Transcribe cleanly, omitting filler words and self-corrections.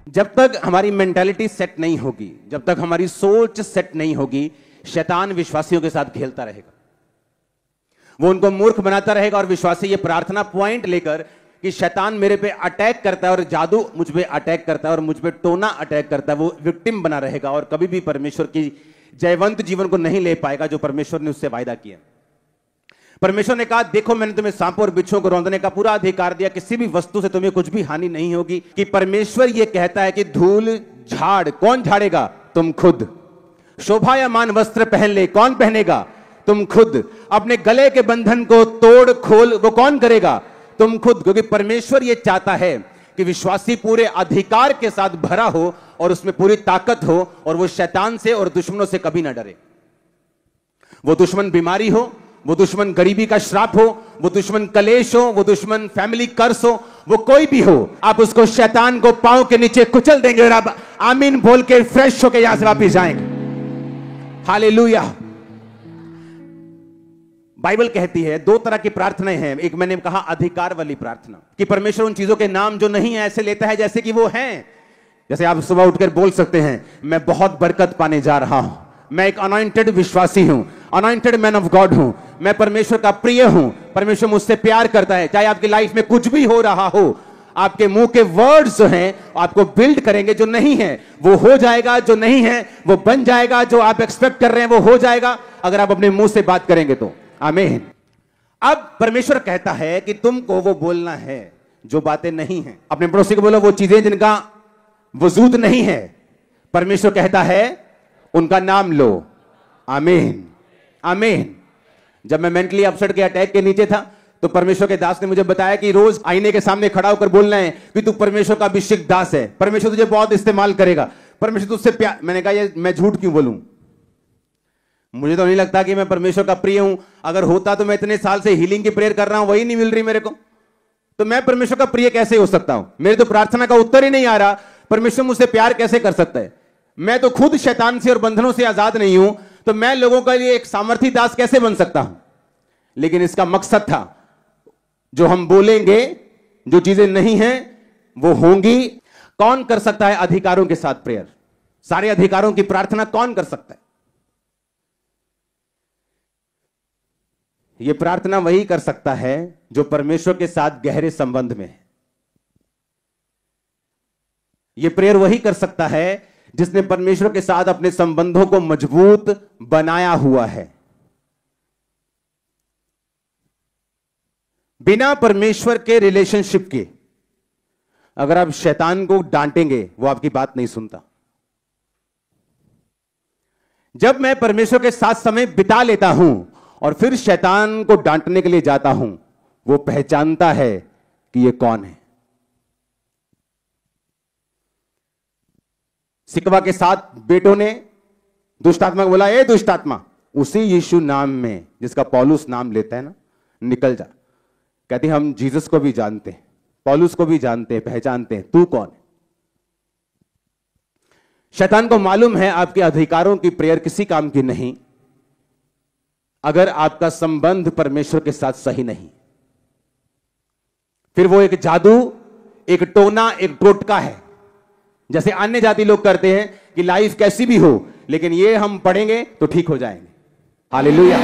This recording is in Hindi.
जब तक हमारी मेंटालिटी सेट नहीं होगी, जब तक हमारी सोच सेट नहीं होगी, शैतान विश्वासियों के साथ खेलता रहेगा। वो उनको मूर्ख बनाता रहेगा और विश्वासी ये प्रार्थना पॉइंट लेकर कि शैतान मेरे पे अटैक करता है और जादू मुझ पे अटैक करता है और मुझ पे टोना अटैक करता है, वो विक्टिम बना रहेगा और कभी भी परमेश्वर की जयवंत जीवन को नहीं ले पाएगा जो परमेश्वर ने उससे वायदा किया। परमेश्वर ने कहा, देखो मैंने तुम्हें सांपों और बिच्छुओं को रौंदने का पूरा अधिकार दिया, किसी भी वस्तु से तुम्हें कुछ भी हानि नहीं होगी। कि परमेश्वर यह कहता है कि धूल झाड़ कौन झाड़ेगा? तुम खुद। शोभायमान वस्त्र पहन ले, कौन पहनेगा? तुम खुद। अपने गले के बंधन को तोड़ खोल, वो कौन करेगा? तुम खुद। क्योंकि परमेश्वर यह चाहता है कि विश्वासी पूरे अधिकार के साथ भरा हो और उसमें पूरी ताकत हो और वो शैतान से और दुश्मनों से कभी ना डरे। वो दुश्मन बीमारी हो, वो दुश्मन गरीबी का श्राप हो, वो दुश्मन कलेश हो, वो दुश्मन फैमिली कर्स हो, वो कोई भी हो, आप उसको शैतान को पांव के नीचे कुचल देंगे और आप आमीन बोल के फ्रेश होकर यहां से वापस जाएंगे। हालेलुया। बाइबल कहती है दो तरह की प्रार्थनाएं हैं। एक मैंने कहा अधिकार वाली प्रार्थना, कि परमेश्वर उन चीजों के नाम जो नहीं है ऐसे लेता है जैसे कि वो हैं। जैसे आप सुबह उठकर बोल सकते हैं, मैं बहुत बरकत पाने जा रहा हूं, मैं एक अनॉइंटेड विश्वासी हूं, अनॉइंटेड मैन ऑफ गॉड हूं, मैं परमेश्वर का प्रिय हूं, परमेश्वर मुझसे प्यार करता है। चाहे आपकी लाइफ में कुछ भी हो रहा हो, आपके मुंह के वर्ड्स जो हैं आपको बिल्ड करेंगे। जो नहीं है वो हो जाएगा, जो नहीं है वो बन जाएगा, जो आप एक्सपेक्ट कर रहे हैं वो हो जाएगा अगर आप अपने मुंह से बात करेंगे तो। आमीन। अब परमेश्वर कहता है कि तुमको वो बोलना है जो बातें नहीं है। अपने पड़ोसी को बोलो वो चीजें जिनका वजूद नहीं है, परमेश्वर कहता है उनका नाम लो। आमीन, आमीन। जब मैं मेंटली अपसेट के अटैक के नीचे था तो परमेश्वर के दास ने मुझे बताया कि रोज आईने के सामने खड़ा होकर बोलना है कि तू परमेश्वर का अभिषिक्त दास है, परमेश्वर तुझे बहुत इस्तेमाल करेगा, परमेश्वर तुझसे प्यार। मैंने कहा ये मैं झूठ क्यों बोलूं, मुझे तो नहीं लगता कि मैं परमेश्वर का प्रिय हूं। अगर होता तो मैं इतने साल से हीलिंग की प्रेयर कर रहा हूं, वही नहीं मिल रही मेरे को, तो मैं परमेश्वर का प्रिय कैसे हो सकता हूं? मेरी तो प्रार्थना का उत्तर ही नहीं आ रहा, परमेश्वर मुझसे प्यार कैसे कर सकता है? मैं तो खुद शैतान से और बंधनों से आजाद नहीं हूं, तो मैं लोगों के लिए एक सामर्थी दास कैसे बन सकता हूं? लेकिन इसका मकसद था, जो हम बोलेंगे, जो चीजें नहीं हैं वो होंगी। कौन कर सकता है अधिकारों के साथ प्रेयर? सारे अधिकारों की प्रार्थना कौन कर सकता है? यह प्रार्थना वही कर सकता है जो परमेश्वर के साथ गहरे संबंध में है। यह प्रेयर वही कर सकता है जिसने परमेश्वर के साथ अपने संबंधों को मजबूत बनाया हुआ है। बिना परमेश्वर के रिलेशनशिप के अगर आप शैतान को डांटेंगे वो आपकी बात नहीं सुनता। जब मैं परमेश्वर के साथ समय बिता लेता हूं और फिर शैतान को डांटने के लिए जाता हूं, वो पहचानता है कि ये कौन है। सिकवा के 7 बेटों ने दुष्ट आत्मा को बोला, ए दुष्ट आत्मा, उसी यीशु नाम में जिसका पौलुस नाम लेता है ना, निकल जा। कहते हम जीसस को भी जानते हैं, पौलुस को भी जानते हैं, पहचानते हैं, तू कौन है? शैतान को मालूम है आपके अधिकारों की प्रेयर किसी काम की नहीं अगर आपका संबंध परमेश्वर के साथ सही नहीं। फिर वो एक जादू, एक टोना, एक टोटका है, जैसे अन्य जाति लोग करते हैं कि लाइफ कैसी भी हो लेकिन ये हम पढ़ेंगे तो ठीक हो जाएंगे। हालेलुया।